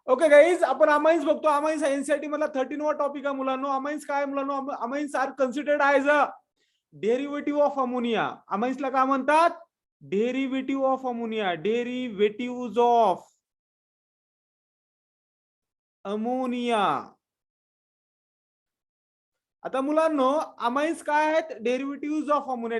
Okay guys, आपण amines बघतो. Amines NCERT मधला 13वा टॉपिक आहे मुलांनो. अमाइन्स काय मुलांनो? Amines are considered as a derivative of ammonia. अमाइन्सला काय म्हणतात? Derivative of ammonia. Derivative of ammonia. आता मुलांनो, अमाइन्स काय आहेत? Derivative of ammonia.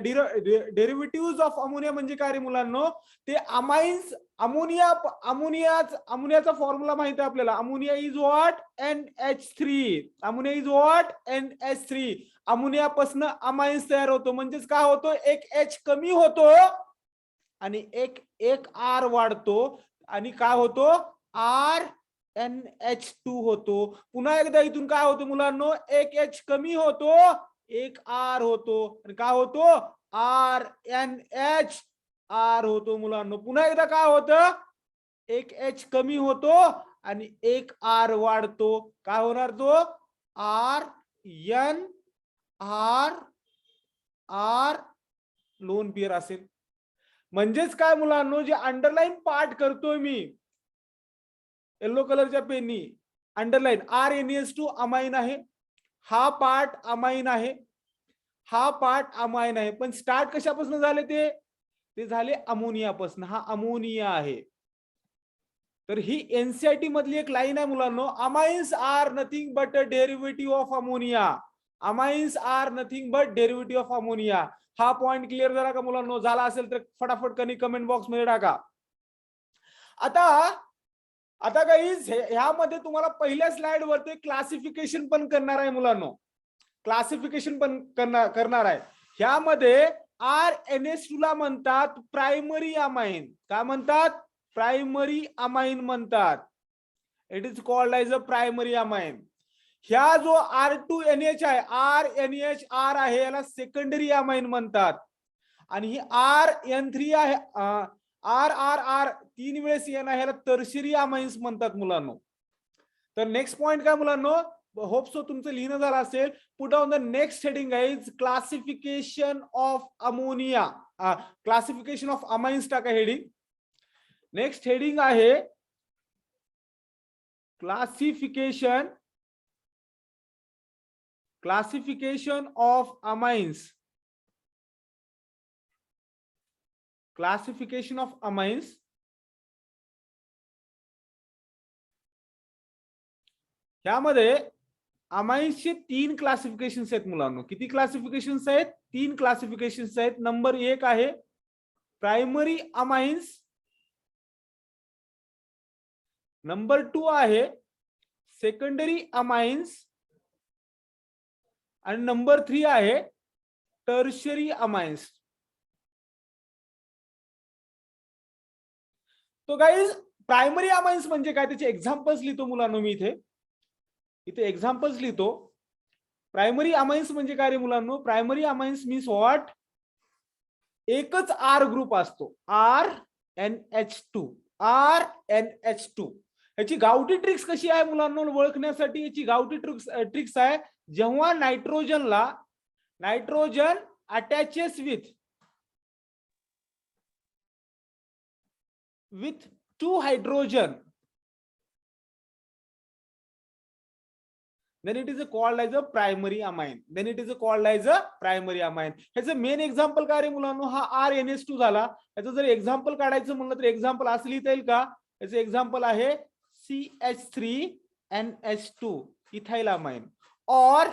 Derivative of ammonia म्हणजे काय रे मुलांनो? ते अमाइन्स अमोनियाचा फॉर्म्युला माहिती आहे आपल्याला. Ammonia is what? NH3. Ammonia is what? NH3. अमोनियापासून अमाइन्स तयार होतो. म्हणजेच काय होतो? एक H कमी होतो आणि एक R वाढतो आणि काय होतो? NH2 होतो. पुन्हा एकदा इथून काय होतं मुलांनो? एक H कमी होतो, एक R होतो आणि काय होतो? RNH होतो मुलांनो. पुन्हा एकदा काय होतं? एक H कमी होतो आणि एक R वाढतो. काय होणार तो? RNR लोन पेअर असेल. म्हणजेच काय मुलांनो, जे अंडरलाईन पार्ट करतोय मी येलो कलरच्या पेननी, अंडरलाईन RNH2 अमाइन आहे. हा पार्ट अमाइन आहे, हा पार्ट अमाइन आहे. पण स्टार्ट कशापासून झाले? ते झाले अमोनियापासून. हा अमोनिया आहे. तर ही एनसीईआरटी मधली एक लाईन आहे मुलांनो. Amines are nothing but a derivative of ammonia. Amines are nothing but derivative of ammonia. हा पॉइंट क्लिअर झाला का मुलांनो? झाला असेल तर फटाफट कमेंट बॉक्स मध्ये टाका. आता गाईज, ह्यामध्ये तुम्हाला पहिल्या स्लाइड वरती क्लासिफिकेशन पण करणार आहे मुलांनो. क्लासिफिकेशन पण करणार आहे. ह्यामध्ये RNH2 ला म्हणतात प्रायमरी अमाइन. काय म्हणतात? प्रायमरी अमाइन म्हणतात. It is called as a primary amine. ह्या जो R2NH आहे, RNHR आहे, याला सेकंडरी अमाइन म्हणतात. आणि ही RN3 आहे, RRR 3 वेळेस N आहे, ह्याला टर्शियरी अमाइन्स म्हणतात मुलांनो. तर नेक्स्ट पॉइंट काय मुलांनो? होप सो तुमचं लिहिणं झालं असेल. Put on the next heading is classification of ammonia. Classification of amines टाका हेडिंग. नेक्स्ट हेडिंग आहे classification of amines. Classification of amines. ह्यामध्ये अमाइन्सचे 3 क्लासिफिकेशन्स आहेत मुलांनो. किती क्लासिफिकेशन्स आहेत? 3 क्लासिफिकेशन्स आहेत. नंबर 1 आहे प्रायमरी अमाइन्स. नंबर 2 आहे सेकंडरी अमाइन्स आणि नंबर 3 आहे टर्शियरी अमाइन्स. तो गाईज, प्रायमरी अमाइन्स म्हणजे काय? त्याचे एक्झाम्पल्स लिहितो मुलांनो मी इथे एक्झाम्पल्स लिहितो. प्रायमरी अमाइन्स म्हणजे काय रे मुलांनो? Primary amines means what? एकच R ग्रुप असतो, RNH2. ह्याची गावठी ट्रिक्स कशी आहे मुलांनो ओळखण्यासाठी? याची गावठी ट्रिक्स आहे, जेव्हा nitrogen अटॅचेस with 2 hydrogen, then it is called as a primary amine. ह्याचं मेन एक्झाम्पल काय रे मुलांनो? हा RNH2 झाला. ह्याचं जर एक्झाम्पल काढायचं म्हणलं तर एक्झाम्पल असं लिहिता येईल का? याचं एक्झाम्पल आहे CH3NH2 इथाइल अमाइन. और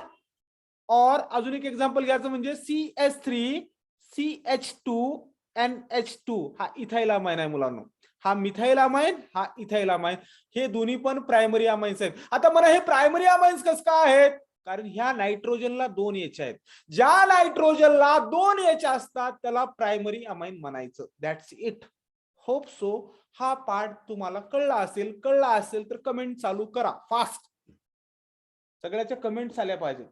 अजून एक एक्झाम्पल घ्यायचं म्हणजे CH3CH2NH2 हा इथाइल अमाइन आहे मुलांनो. हा मिथाइल अमाइन, हा इथाइल अमाइन. हे दोन्ही पण प्रायमरी अमाइन्स आहेत. आता मला हे प्रायमरी अमाइन्स कसं काय आहेत? कारण ह्या नायट्रोजनला 2 H आहेत. ज्या नायट्रोजनला 2 H असतात त्याला प्रायमरी अमाइन म्हणायचं. That's it. होप सो हा पार्ट तुम्हाला कळला असेल तर कमेंट चालू करा फास्ट. सगळ्याच्या कमेंट्स आल्या पाहिजे.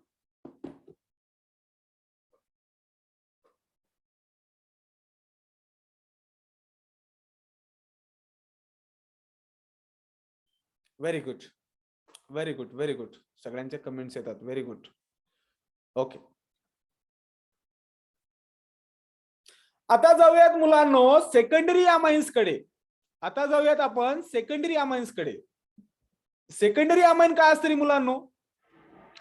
Very good, very good, very good. सगळ्यांच्या कमेंट्स येतात. Very good. ओके, आता जाऊयात मुलांनो सेकंडरी अमाइन्स कडे. आता जाऊयात आपण सेकंडरी अमाइन्स कडे. सेकंडरी अमाइन काय असतं रे मुलांनो,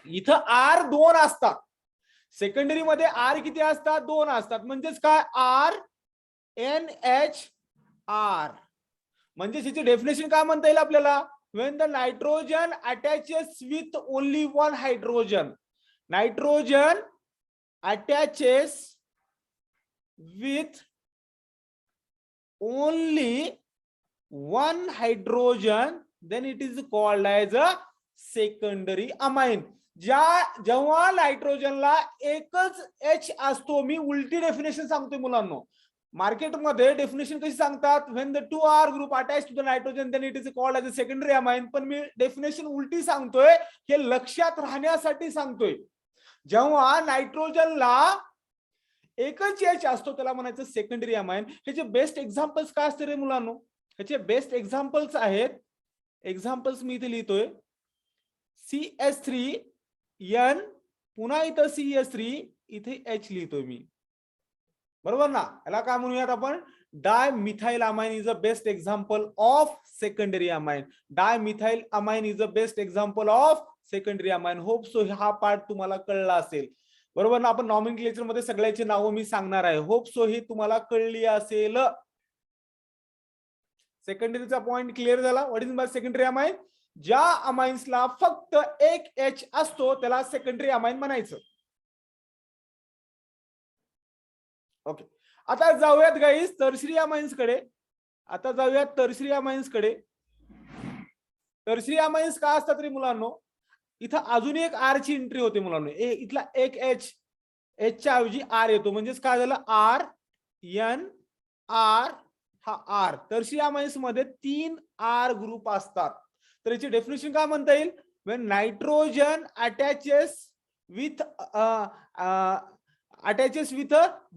इथं आर दोन असतात, सेकंडरी मध्ये आर किती असतात, दोन असतात, म्हणजेच काय आर एन एच आर. म्हणजे याची डेफिनेशन काय म्हणता येईल आपल्याला, when the nitrogen attaches with only one hydrogen, nitrogen attaches with only one hydrogen, then it is called as a secondary amine. जेव्हा नायट्रोजनला एकच एच असतो, मी उलटी डेफिनेशन सांगतोय मुलांनो, मार्केटमध्ये डेफिनेशन कशी सांगतात, when the two R group attached to the nitrogen then it is called as a secondary amine, पण मी डेफिनेशन उलटी सांगतोय, हे लक्षात राहण्यासाठी सांगतोय. जेव्हा नायट्रोजनला एकच एच असतो त्याला म्हणायचं सेकंडरी अमाइन. ह्याचे बेस्ट एक्झाम्पल्स काय असते रे मुलांनो, ह्याचे बेस्ट एक्झाम्पल्स आहेत, एक्झाम्पल्स मी इथे लिहितोय, CS3N, पुन्हा इथं CS3, इथे H लिहितोय मी, बरोबर ना. याला काय म्हणूयात आपण, dimethyl amine is a best example of secondary amine. Dimethyl amine is a best example of secondary amine. Hope so हा पार्ट तुम्हाला कळला असेल, बरोबर ना. आपण नॉमेनक्लेचर मध्ये सगळ्याची नावं मी सांगणार आहे, होप सो ही तुम्हाला कळली असेल. सेकंडरीचा पॉइंट क्लिअर झाला. What is by secondary amine, ज्या अमाइन्सला फक्त एक एच असतो त्याला सेकंडरी अमाइन म्हणायचं. ओके, आता जाऊयात गाईस टर्शरी अमाइन्स कडे. आता जाऊयात टर्शरी अमाइन्स कडे. टर्शरी अमाइन्स काय असतात रे मुलांनो, इथं अजून एक आर ची एंट्री होते मुलांनो. इथला एक एच, एच च्या ऐवजी आर येतो, म्हणजेच काय झालं, आर एन आर, हा आर. टर्शरी अमाइन्स मध्ये 3 आर ग्रुप असतात. तर याची डेफिनेशन काय म्हणता येईल, when nitrogen attaches with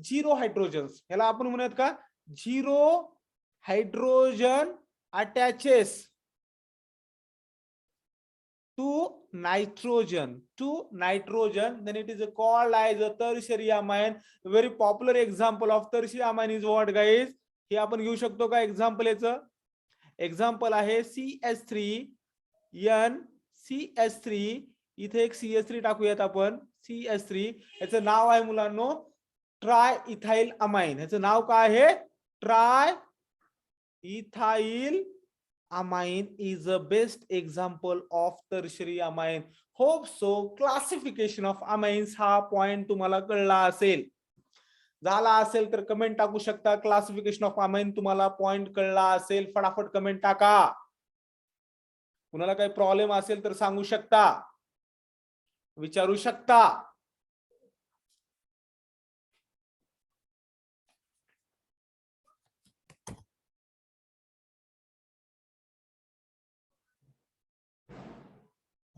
zero hydrogens, ह्याला आपण म्हणूयात का, zero hydrogen attaches to nitrogen, then it is called as a tertiary amine. Very popular example of tertiary amine is what guys, हे आपण घेऊ शकतो का एक्झाम्पल, याचं एक्झाम्पल आहे CS3N CS3, इथे एक CS3 टाकूयात आपण, CS3, याचं नाव आहे मुलांनो ट्राय इथाइल अमाइन. याचं नाव काय आहे, try ethyl amine is a best example of tertiary amine. Hope so classification of amines हा पॉइंट तुम्हाला कळला असेल. झाला असेल तर कमेंट टाकू शकता, क्लासिफिकेशन ऑफ अमाइन तुम्हाला पॉइंट कळला असेल, फटाफट कमेंट टाका. कुणाला काही प्रॉब्लेम असेल तर सांगू शकता, विचारू शकता.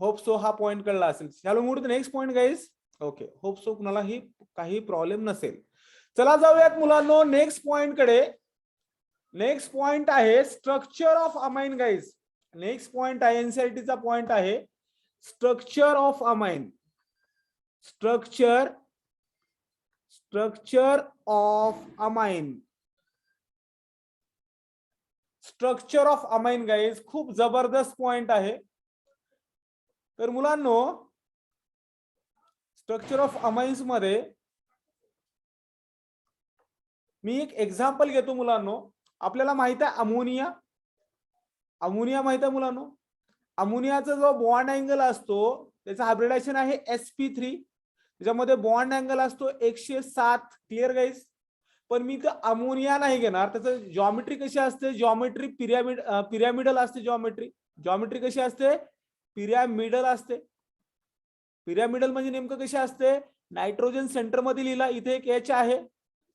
होप सो हा पॉइंट कळला असेल. चलो move to the next point guys. Okay, hope so कुणालाही काही प्रॉब्लेम नसेल. चला जाऊयात मुलांनो नेक्स्ट पॉइंट कडे. नेक्स्ट पॉइंट आहे structure of amine guys. Next point आहे एनसीईआरटी चा पॉइंट आहे structure of amine. Structure of amine. Structure of amine guys खूप जबरदस्त पॉइंट आहे. तर मुलांनो स्ट्रक्चर ऑफ अमाइन्स मध्ये मी एक एक्झाम्पल घेतो मुलांनो. आपल्याला माहित आहे अमोनिया, अमोनिया माहित आहे मुलांनो. अमोनियाचा जो बॉन्ड अँगल असतो त्याचा हायब्रिडायझेशन आहे sp3. त्याच्यामध्ये बॉन्ड अँगल असतो 107. Clear guys. पण मी तर अमोनिया नाही घेणार, त्याचं जॉमेट्री कशी असते, जॉमेट्री पिरॅमिडल असते. जॉमेट्री कशी असते, पिरॅमिडल असते. पिरॅमिडल म्हणजे नेमकं कशी असते, नायट्रोजन सेंटर मध्ये लिहिला, इथे एक एच आहे,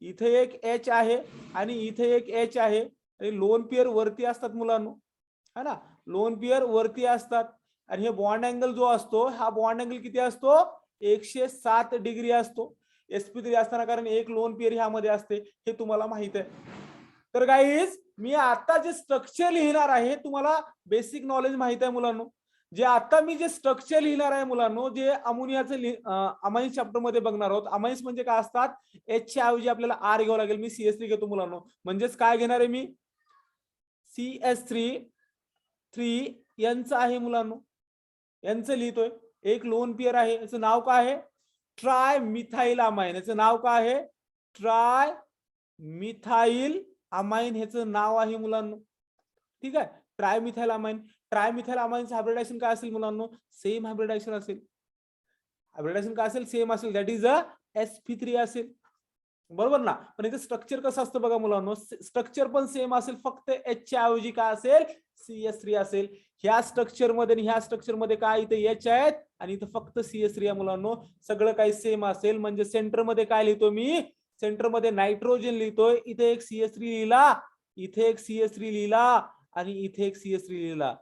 इथे एक एच आहे आणि इथे एक एच आहे. आणि लोन पेअर वरती असतात मुलांनो, है ना, लोन पेअर वरती असतात. आणि हे बॉन्ड अँगल जो असतो, हा बॉन्ड अँगल किती असतो, 107 डिग्री असतो sp3 असताना, कारण एक लोन पेअर ह्यामध्ये असते, हे तुम्हाला माहित आहे. तर गाईज मी आता जे स्ट्रक्चर लिहिणार आहे, तुम्हाला बेसिक नॉलेज माहित आहे मुलांनो. जे आता मी जे स्ट्रक्चर लिहिणार आहे मुलांनो, जे अमोनियाचं अमाइन्स चॅप्टर मध्ये बघणार आहोत. अमाइन्स म्हणजे काय असतात, एच च्या ऐवजी आपल्याला आर घ्यावं लागेल. मी CS3 घेतो मुलांनो. म्हणजेच काय घेणार आहे मी, CS3 यांचं आहे मुलांनो, यांचं लिहितोय. एक लोन पेअर आहे, याचं नाव काय आहे? Try methyl amine. याचं नाव काय आहे? ट्राय मिथाइल अमाइन ह्याचं नाव आहे मुलांनो. ठीक आहे, ट्रायमिथाइल अमाइन. ट्रायमिथाइल अमाइनचं हायब्रिडायझेशन काय असेल मुलांनो? सेम हायब्रिडायझेशन असेल. हायब्रिडायझेशन काय असेल? सेम असेल. दॅट इज अ sp3 असेल. बरोबर ना? पण इथे स्ट्रक्चर कसं असतं बघा मुलांनो, स्ट्रक्चर पण सेम असेल, फक्त H च्या ऐवजी काय असेल? CS3 असेल. ह्या स्ट्रक्चर मध्ये आणि ह्या स्ट्रक्चर मध्ये काय इथे H आहेत आणि इथे फक्त CS3 आहे मुलांनो. सगळं काही सेम असेल म्हणजे सेंटर मध्ये काय लिहितो मी? सेंटर मध्ये नायट्रोजन लिहितोय. इथे एक CS3 लिहिला, इथे एक CS3 लिहिला आणि इथे एक CS3 लिहिला.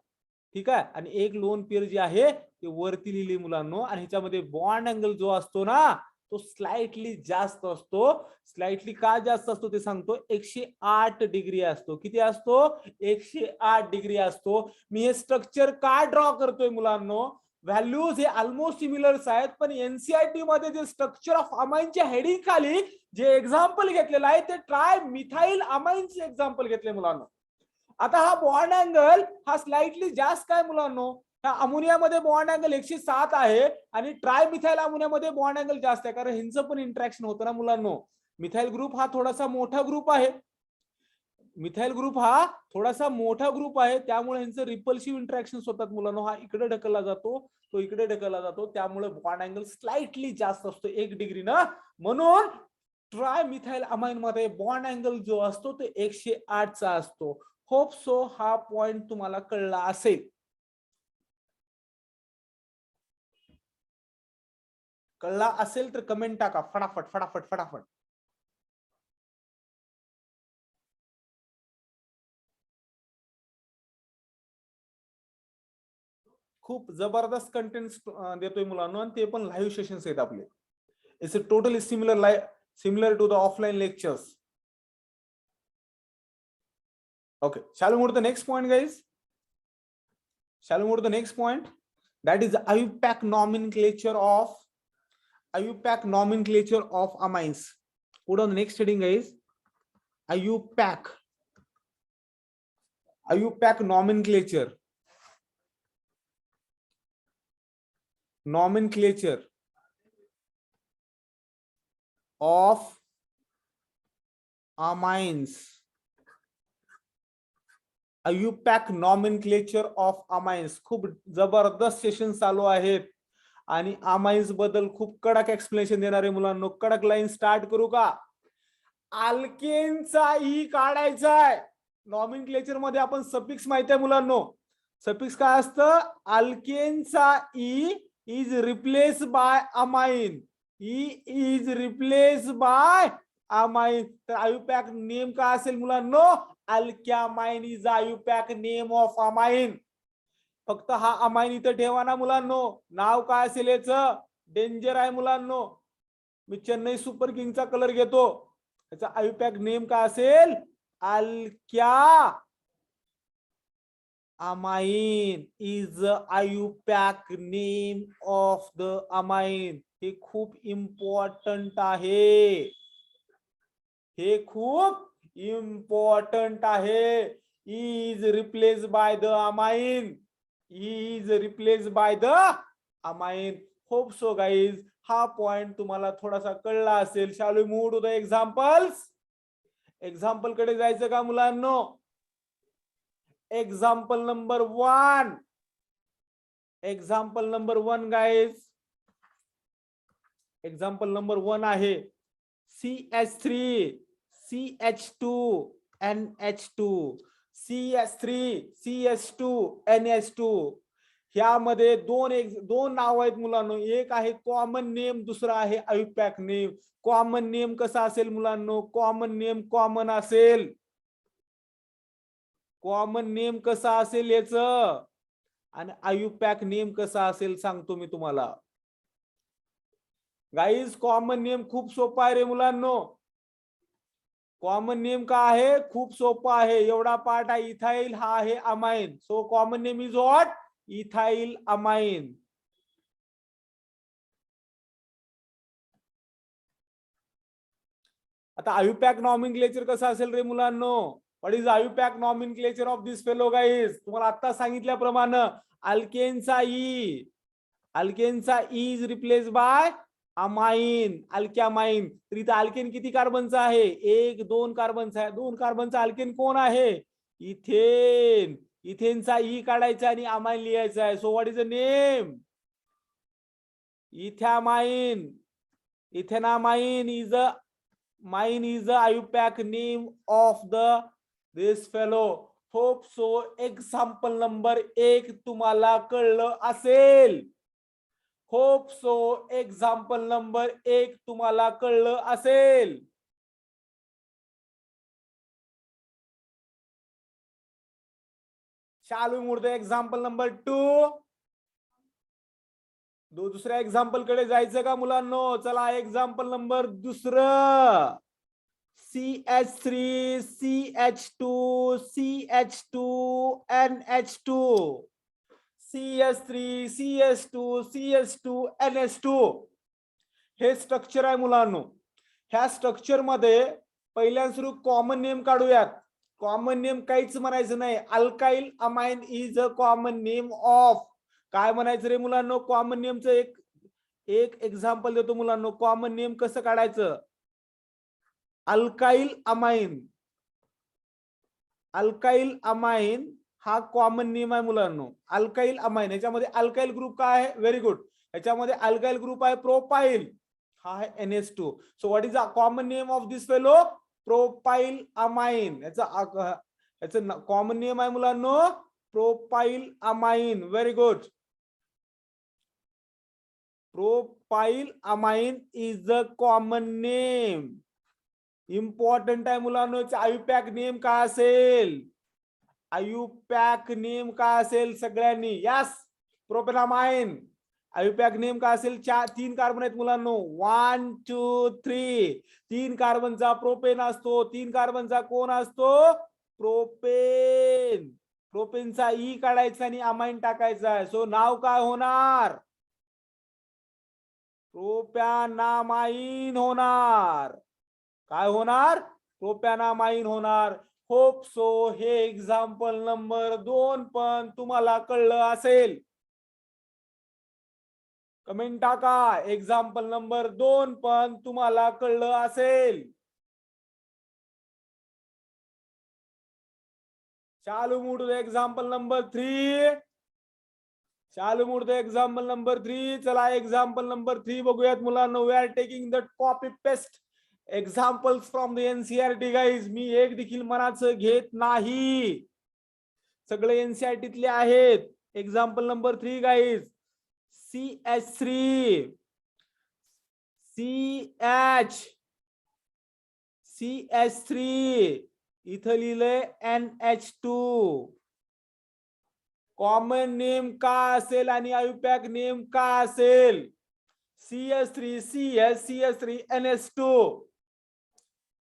ठीक आहे, आणि एक लोन पेअर जे आहे ते वरती लिहिली मुलांनो. आणि ह्याच्यामध्ये बॉन्ड अँगल जो असतो ना तो स्लाइटली जास्त असतो. स्लाइटली का जास्त असतो ते सांगतो. 108 डिग्री असतो. किती असतो? 108 डिग्री असतो. मी हे स्ट्रक्चर का ड्रॉ करतोय मुलांनो? व्हॅल्यूज हे ऑलमोस्ट सिमिलर्स आहेत, पण एनसीआरटी मध्ये जे स्ट्रक्चर ऑफ अमाइनच्या हेडिंग खाली जे एक्झाम्पल घेतलेलं आहे ते ट्राय मिथाइल अमाइनचे एक्झाम्पल घेतले मुलांनो. आता हा बॉन्ड अँगल हा स्लाइटली जास्त काय मुलांनो? अमोनियामध्ये बॉन्ड अँगल 107 आहे आणि ट्राय मिथाइल अमोनियामध्ये बॉन्ड अँगल जास्त आहे, कारण ह्यांचं पण इंटरॅक्शन होतं ना मुलांनो. मिथाइल ग्रुप हा थोडासा मोठा ग्रुप आहे. मिथाइल ग्रुप हा थोडासा मोठा ग्रुप आहे, त्यामुळे ह्यांचं रिपल्सिव्ह इंटरॅक्शन होतात मुलांनो. हा इकडे ढकलला जातो, तो इकडे ढकलला जातो, त्यामुळे बॉन्ड अँगल स्लाइटली जास्त असतो 1 डिग्री ना. म्हणून ट्राय मिथाइल अमाइन मध्ये बॉन्ड अँगल जो असतो तो 108 चा असतो. होप सो हा पॉइंट तुम्हाला कळला असेल. कळला असेल तर कमेंट टाका फटाफट फटाफट फटाफट. खूप जबरदस्त कंटेंट देतोय मुलांना आणि ते पण लाईव्ह सेशन्स आहेत आपले. It's totally similar to the offline lectures. Okay, shall we move to the next point, guys? Shall we move to the next point? That is the IUPAC nomenclature of amines. Put on the next heading, guys. IUPAC nomenclature of amines. IUPAC nomenclature of amines. खूप जबरदस्त session चालू आहेत आणि amines बद्दल खूप कडक explanation देणार आहे मुलांनो. कडक लाईन स्टार्ट करू का? अल्केनचा ई काढायचा आहे. नॉमेनक्लेचर मध्ये आपण सफिक्स माहिती आहे मुलांनो. सफिक्स काय असतं? अल्केनचा e is replace by amine. E is replace by amine. तर आयुपॅक नेम काय असेल मुलांनो? Alkanamine is IUPAC name of amine. फक्त हा अमाइन इथं ठेवा ना मुलांनो. नाव काय असेल याचं? डेंजर आहे मुलांनो. मी चेन्नई सुपर किंगचा कलर घेतो. याचा आयुपॅक नेम काय असेल? अल्क्या amine is IUPAC name of the amine. हे खूप इम्पॉर्टंट आहे. हे खूप इम्पॉर्टंट आहे. Is replace by the amine. Is replace by the amine. Hope so guys हा पॉइंट तुम्हाला थोडासा कळला असेल. Shall we move to the examples? Example कडे जायचं का मुलांनो? Example number 1. Example number 1 guys. Example number 1 आहे CH3 CH2 NH2. CH3 CH2 NH2. ह्यामध्ये दोन नाव आहेत मुलांनो. एक आहे कॉमन नेम, दुसरा आहे आयुपॅक नेम. कॉमन नेम कसा असेल मुलांनो? कॉमन नेम कॉमन असेल. कॉमन नेम कसा असेल याच, आणि आयुपॅक नेम कसा असेल सांगतो मी तुम्हाला. गाईज कॉमन नेम खूप सोपा आहे रे मुलांनो. कॉमन नेम का आहे? खूप सोपा आहे. एवढा पार्ट आहे. इथाइल हा आहे amine. So common name is what? Ethyl amine. आता आयुपॅक नॉमेनक्लेचर कसं असेल रे मुलांनो? What is IUPAC nomenclature of this fellow guys? तुम्हाला आता सांगितल्याप्रमाणे अल्केनचा is replace by amine, alkanamine. तर इथं अल्केन किती कार्बनचा आहे? 1 2 कार्बनचा आहे. 2 कार्बनचा अल्केन कोण आहे? इथेन. इथेनचा ई काढायचा आणि अमाइन लिहायचा आहे. So what is the name? Ethanamine. Ethanamine is a IUPAC name of this fellow. Hope so example number 1 तुम्हाला कळलं असेल. होप सो एक्झाम्पल नंबर 1 तुम्हाला कळलं असेल. चालू मूड एक्झाम्पल नंबर 2. दुसऱ्या एक्झाम्पल कडे जायचं का मुलांनो? चला example number 2. CH3 CH2 CH2 NH2. CH3 CH2 CH2 NH2 हे स्ट्रक्चर आहे मुलांनो. ह्या स्ट्रक्चर मध्ये पहिल्या सुरू कॉमन नेम काढूयात. कॉमन नेम काहीच म्हणायचं नाही. Alkyl amine is a common name of. काय म्हणायचं रे मुलांनो? कॉमन नेमचं एक एक्झाम्पल देतो मुलांनो. कॉमन नेम कसं काढायचं? Alkyl amine. अल्काइल अमाइन हा कॉमन नेम आहे मुलांनो. अल्काइल अमाइन ह्याच्यामध्ये अल्काइल ग्रुप काय आहे? Very good. ह्याच्यामध्ये अल्काइल ग्रुप आहे प्रोपाइल. हा आहे NH2. So what is the common name of this fellow? Propyl amine. याचं कॉमन नेम आहे मुलांनो propyl amine. Very good. Propyl amine is the common name. Important आहे मुलांनो. आयुपॅक नेम काय असेल? आयुपॅक नेम काय असेल सगळ्यांनी? Yes, propanamine. आयुपॅक नेम काय असेल? 3 कार्बन आहेत मुलांनो. 1 2 3. 3 कार्बनचा प्रोपेन असतो. 3 कार्बनचा कोण असतो? प्रोपेन. प्रोपेनचा ई काढायचा आणि अमाइन टाकायचा आहे. सो नाव काय होणार? प्रोपॅनामाइन होणार. काय होणार? प्रोपॅनामाइन होणार. होप सो हे एक्झाम्पल नंबर 2 पण तुम्हाला कळलं असेल. कमेंट टाका. एक्झाम्पल नंबर 2 पण तुम्हाला कळलं असेल. चालू मूड एक्झाम्पल नंबर 3. चालू मूड एक्झाम्पल नंबर 3. चला एक्झाम्पल नंबर 3 बघूयात मुलांनो. We are taking the copy paste examples from the NCERT guys. मी एक देखील मनाचं घेत नाही. सगळे NCERTतले आहेत. Example number 3 guys. CH3 CH3 इथं लिहिलंय NH2. कॉमन नेम काय असेल आणि आयुपॅक नेम काय असेल? CH3 CH3 NH2.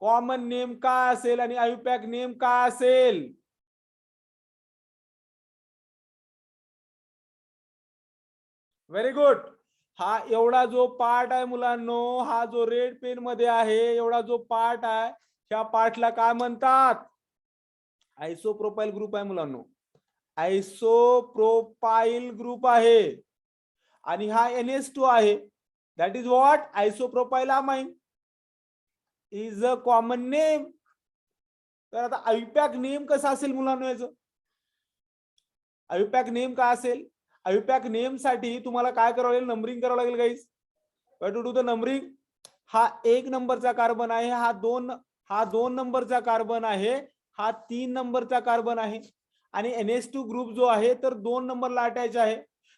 Common name काय असेल आणि आयुपॅक नेम काय असेल? Very good. हा एवढा जो पार्ट आहे मुलांनो, हा जो रेड पेन मध्ये आहे, एवढा जो पार्ट आहे, त्या पार्टला काय म्हणतात? आयसोप्रोपाइल ग्रुप आहे मुलांनो. आयसोप्रोपाइल ग्रुप आहे. आणि हा NH2 आहे. That is what? Isopropyl amine is a common name. तर आता आयुपॅक नेम कसा असेल मुलांनो? याचं आयुपॅक नेम काय असेल? आयुपॅक नेम साठी तुम्हाला काय करावं लागेल? नंबरिंग करावं लागेल guys. To do the numbering. हा 1 नंबरचा कार्बन आहे. हा 2 नंबरचा कार्बन आहे. हा 3 नंबरचा कार्बन आहे. आणि NH2 ग्रुप जो आहे तर 2 नंबरला अटॅच आहे.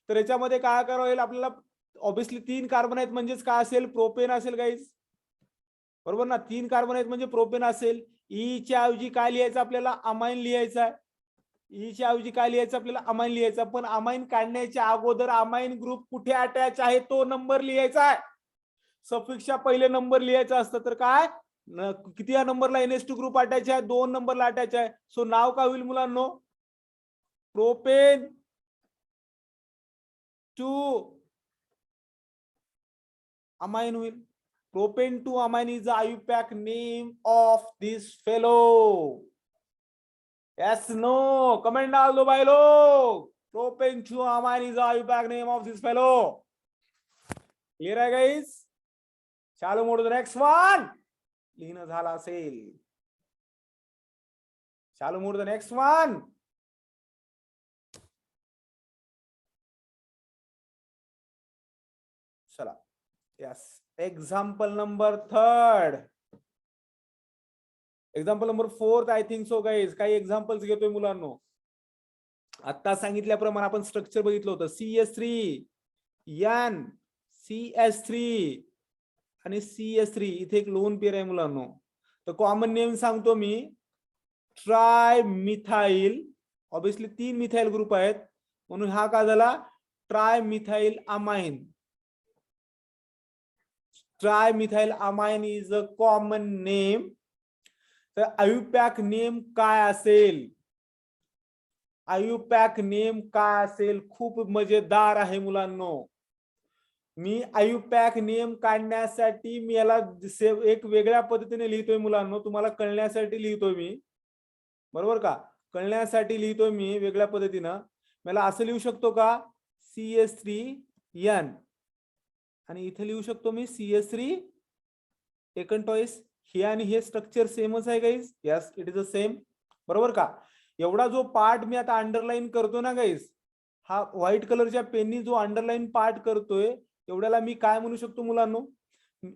तर याच्यामध्ये काय करावं लागेल आपल्याला? ऑब्विसली 3 कार्बन आहेत म्हणजेच काय असेल? प्रोपेन असेल गाईज. बरोबर ना? 3 कार्बन आहेत म्हणजे प्रोपेन असेल. ई च्या ऐवजी काय लिहायचं आपल्याला? अमाइन लिहायचं आहे. ई च्या ऐवजी काय लिहायचं आपल्याला? अमाइन लिहायचं. पण अमाइन काढण्याच्या अगोदर अमाइन ग्रुप कुठे अटॅच आहे तो नंबर लिहायचा आहे. सफिक्सच्या पहिले नंबर लिहायचं असतं. तर काय किती या नंबरला NH2 ग्रुप अटॅच आहे? 2 नंबरला अटॅच आहे. सो नाव काय होईल मुलांनो? प्रोपेन 2 अमाइन होईल. Propane 2 amine is the IUPAC name of this fellow. Yes no comment डाल दो भाई लोग. Propan two amine is IUPAC name of this fellow. Clear आहे गाईज. चालू मोड द नेक्स्ट वन. लिहिणं झालं असेल. चालू मोड द नेक्स्ट वन. चला yes. Example number 3. Example number 4 I think so guys. काही एक्झाम्पल्स घेतोय मुलांनो. आता सांगितल्याप्रमाणे आपण स्ट्रक्चर बघितलं होतं. CS3 N CS3 आणि CS3 इथे एक लोन पेअर आहे मुलांनो. तर कॉमन नेम सांगतो मी. Trimethyl. Obviously 3 methyl group आहेत म्हणून हा का झाला tri methyl amine. Tri methyl amine is a common name. तर आयुपॅक नेम काय असेल. आयुपॅक नेम काय असेल. खूप मजेदार आहे मुलांनो. मी आयुपॅक नेम काढण्यासाठी मी याला एक वेगळ्या पद्धतीने लिहितोय मुलांनो. तुम्हाला कळण्यासाठी लिहितोय मी. बरोबर का. कळण्यासाठी लिहितोय मी वेगळ्या पद्धतीनं. मला असं लिहू शकतो का CS3N आणि इथे लिहू शकतो मी CS3 एकन टॉईस. हे आणि हे स्ट्रक्चर सेमच आहे guys. Yes it is a same. बरोबर का. एवढा जो पार्ट मी आता अंडरलाईन करतो ना गाईज. हा व्हाईट कलरच्या पेननी जो अंडरलाईन पार्ट करतोय एवढ्याला मी काय म्हणू शकतो मुलांनो.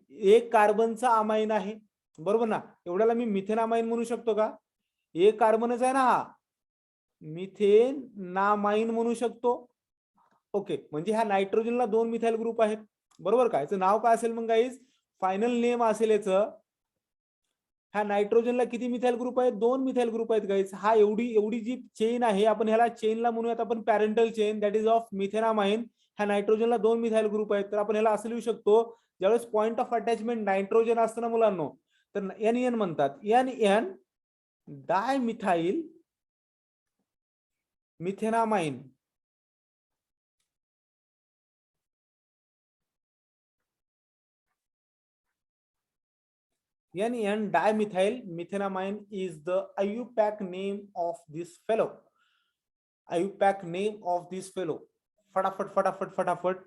एक कार्बनचा अमाइन आहे. बरोबर ना. एवढ्याला मी मिथेन अमाइन म्हणू शकतो का. एक कार्बनच आहे ना हा. मिथेन नामाइन म्हणू शकतो. ओके म्हणजे ह्या नायट्रोजनला 2 मिथाइल ग्रुप आहेत. बरोबर का. याचं नाव काय असेल मग गाईज. फायनल नेम असेल याचं. ह्या नायट्रोजनला किती मिथाइल ग्रुप आहेत. 2 मिथाइल ग्रुप आहेत गाईज. हा एवढी जी चेन आहे आपण ह्याला चेनला म्हणूयात आपण parental chain that is of methenamine. ह्या नायट्रोजनला 2 मिथाइल ग्रुप आहेत. तर आपण ह्याला असं लिहू शकतो. ज्यावेळेस पॉइंट ऑफ अटॅचमेंट नायट्रोजन असतं ना मुलांनो तर NN म्हणतात. NN dimethyl methenamine. NN dimethyl methenamine is the IUPAC name of this fellow. IUPAC name of this fellow. फटाफट फटाफट फटाफट.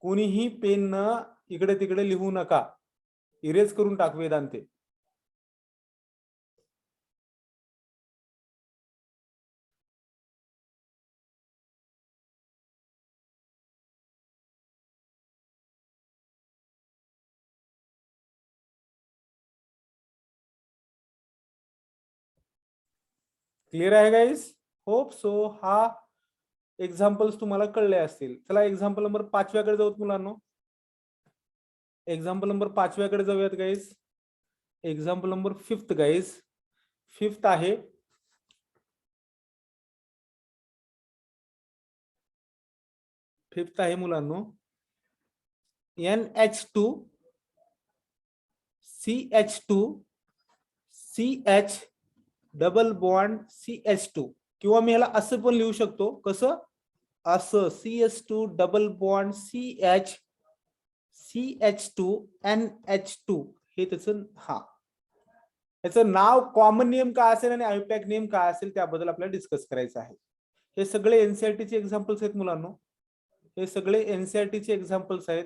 कोणीही पेन न इकडे तिकडे लिहू नका. इरेज करून टाक वेदांते. क्लिअर आहे गाईज. Hope so. हा एक्झाम्पल्स तुम्हाला कळले असतील. चला एक्झाम्पल नंबर 5व्याकडे जाऊत मुलांनो. एक्झाम्पल नंबर 5व्याकडे जाऊयात guys. Example number 5th guys. 5th आहे. फिफ्थ आहे मुलांनो. NH2 CH2 CH double bond CH2 किंवा मी ह्याला असं पण लिहू शकतो. कसं असं CH2 double bond CH CH2 NH2 हे त्याचं याचं नाव कॉमन नेम काय असेल आणि आयुपॅक नेम काय असेल त्याबद्दल आपल्याला डिस्कस करायचं आहे. हे सगळे NCERT चे एक्झाम्पल्स आहेत मुलांनो. हे सगळे NCERT चे एक्झाम्पल्स आहेत.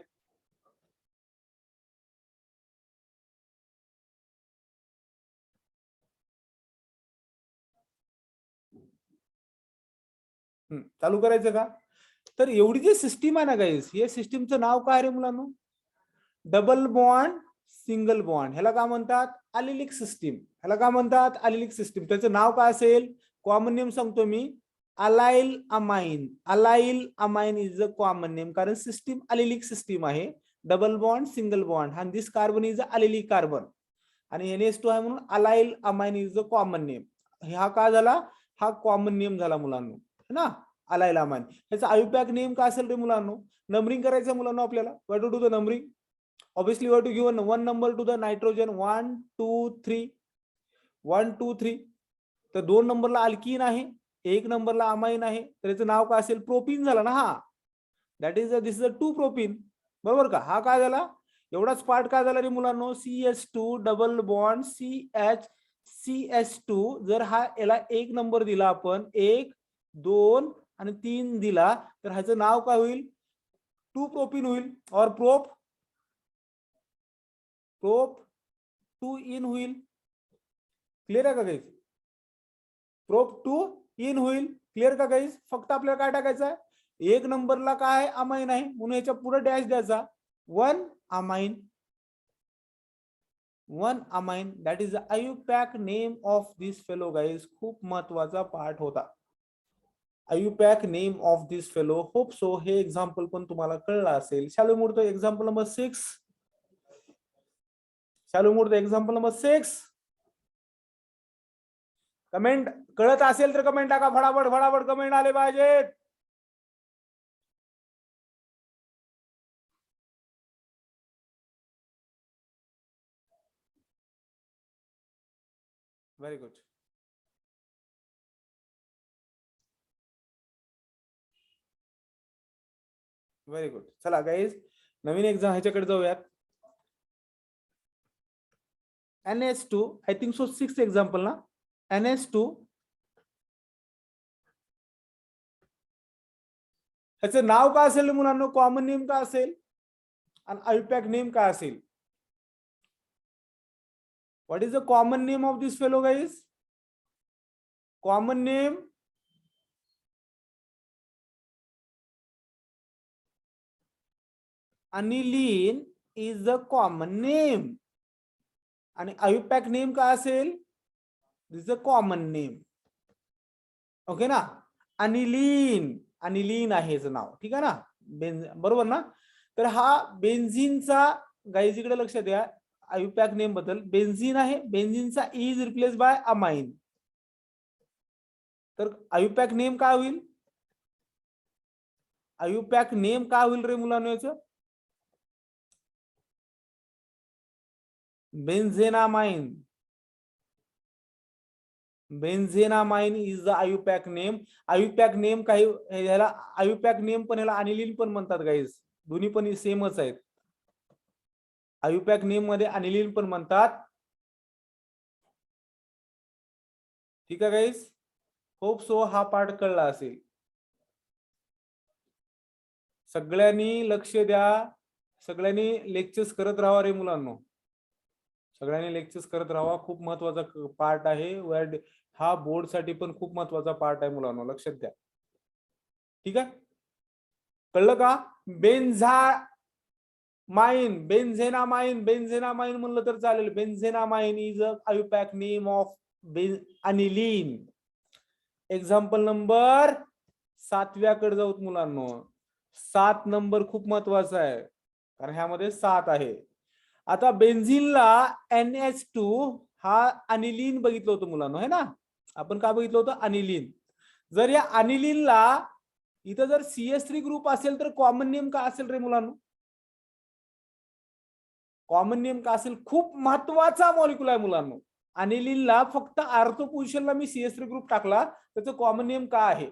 चालू करायचं का. तर एवढी जी सिस्टीम आहे ना गाईज. या सिस्टीमचं नाव काय रे मुलांनो. Double bond single bond. ह्याला काय म्हणतात अलिलिक सिस्टीम. ह्याला काय म्हणतात अलिलिक सिस्टीम. त्याचं नाव काय असेल. कॉमन नेम सांगतो मी. Allyl amine. Allyl amine is a common name कारण सिस्टीम अलिलिक सिस्टीम आहे. डबल बॉन्ड सिंगल बॉन्ड आणि this carbon is a allylic carbon आणि NH2 आहे म्हणून allyl amine is a common name. हा काय झाला. हा कॉमन नेम झाला मुलांनो है ना. Allyl amine. ह्याचा आयुपॅक नेम काय असेल रे मुलांनो. नंबरिंग करायचं मुलांनो आपल्याला. Why to do the numbering. Obviously, we have to give one number to the nitrogen 1, 2, 3. 1, 2, 3. तर 2 नंबरला अल्कीन आहे. 1 नंबरला अमाइन आहे. तर याचं नाव काय असेल प्रोपीन झाला ना हा. That is this is a 2 propene. बरोबर का. हा काय झाला एवढाच पार्ट काय झाला रे मुलांनो. CH2 double bond CH CS2 जर हा याला 1 नंबर दिला आपण 1 2 आणि 3 दिला तर ह्याचं नाव काय होईल 2 प्रोपिन होईल और प्रोप 2 इन होईल. क्लिअर आहे का गाईज प्रोप 2 इन होईल. क्लिअर का गाईज फक्त आपल्याला काय टाकायचं आहे 1 नंबरला काय अमाइन आहे म्हणून याच्या पुढे डॅश द्यायचा 1 amine 1 amine that is the IUPAC name of this fellow guys. खूप महत्वाचा पार्ट होता IUPAC name of this fellow. Hope so हे एक्झाम्पल पण तुम्हाला कळलं असेल. Shall we move to example number 6. Shall we move to example number 6. Comment कळत असेल तर कमेंट टाका फटाफट फटाफट कमेंट आले पाहिजेत. Very good. Very good. चला गाईज नवीन एक्झाम ह्याच्याकडे जाऊयात. NS2 I think so 6 example ना NS2 ह्याचं नाव काय असेल मुलांना कॉमन नेम काय असेल आणि IUPAC नेम काय असेल. What is the common name of this fellow guys. Common name aniline is the common name आणि IUPAC नेम काय असेल this is a common name. Okay ना अनिलीन आहे याचं नाव. ठीक आहे ना बरोबर ना. तर हा बेन्झिनचा गाईज इकडे लक्ष द्या IUPAC नेम बद्दल. बेन्झिन आहे बेन्झिनचा इज रिप्लेस बाय अमाइन तर IUPAC नेम काय होईल IUPAC नेम काय होईल रे मुलांनो याचं benzenamine. Benzenamine is the IUPAC name. IUPAC name काही ह्याला IUPAC नेम पण ह्याला अनिलीन पण म्हणतात गाईज. दोन्ही पण सेमच आहेत. IUPAC नेम मध्ये अनिलीन पण म्हणतात. ठीक आहे गाईज होप सो हा पार्ट कळला असेल. सगळ्यांनी लक्ष द्या. सगळ्यांनी लेक्चर्स करत राहा रे मुलांनो. सगळ्यांनी लेक्चर्स करत राहा. खूप महत्वाचा पार्ट आहे. हा बोर्ड साठी पण खूप महत्वाचा पार्ट आहे मुलांनो लक्षात द्या. ठीक आहे कळलं का. बेन्झेनामाइन म्हणलं तर चालेल. Benzenamine is a IUPAC name of aniline. Example number 7व्याकडे जाऊत मुलांनो. 7 नंबर खूप महत्वाचा आहे कारण ह्यामध्ये 7 आहे. आता बेन्झिनला NH2 हा अनिलीन बघितलं होतं मुलांनो है ना. आपण काय बघितलं होतं अनिलीन. जर या अनिलीनला इथं जर CS3 ग्रुप असेल तर कॉमन नेम काय असेल रे मुलांनो. कॉमन नेम काय असेल खूप महत्वाचा मॉलिक्युल आहे मुलांनो. अनिलीनला फक्त आर्थो पोझिशनला मी CS3 ग्रुप टाकला त्याचं कॉमन नेम काय आहे.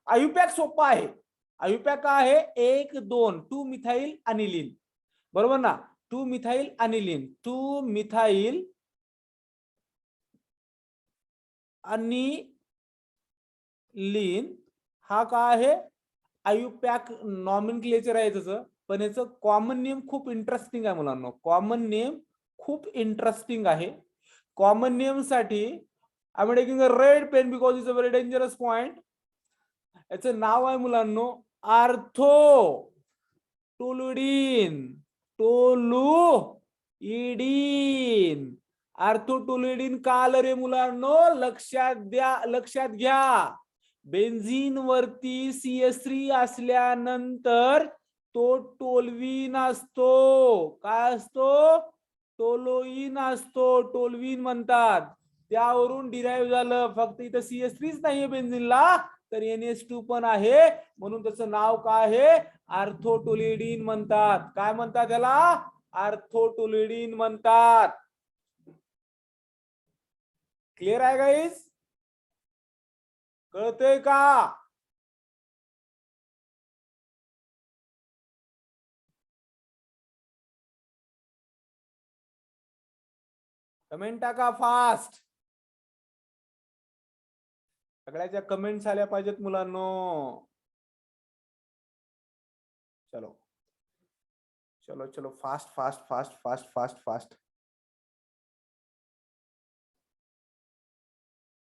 IUPAC सोपा आहे. IUPAC काय आहे 1 2 2 मिथाइल अनिलीन बरोबर ना. 2 मिथाइल अनिलीन 2 मिथाइल अनिलीन हा काय आहे IUPAC नॉमेनक्लेचर आहे त्याचं. पण याचं कॉमन नेम खूप इंटरेस्टिंग आहे मुलांना. कॉमन नेम खूप इंटरेस्टिंग आहे. कॉमन नेम साठी I am taking a red pain because it's a very dangerous point. याचं नाव आहे मुलांनो आर्थो टोलुडीन आर्थोटोलिडीन का आलं रे मुलांनो लक्षात घ्या. बेन्झीन वरती CS3 असल्यानंतर तो टोलवीन असतो. काय असतो टोलोईन असतो. टोलवीन म्हणतात त्यावरून डिराईव्ह झालं. फक्त इथं CS3 नाहीये बेन्झीनला तर NH2 पण आहे म्हणून त्याचं नाव काय आहे आर्थोटोलिडीन म्हणतात. काय म्हणतात त्याला आर्थोटोलिडीन म्हणतात. क्लिअर आहे गाईज कळतंय का. कमेंट टाका फास्ट. सगळ्याच्या कमेंट्स आल्या पाहिजेत मुलांनो. चलो चलो चलो fast fast fast fast fast fast.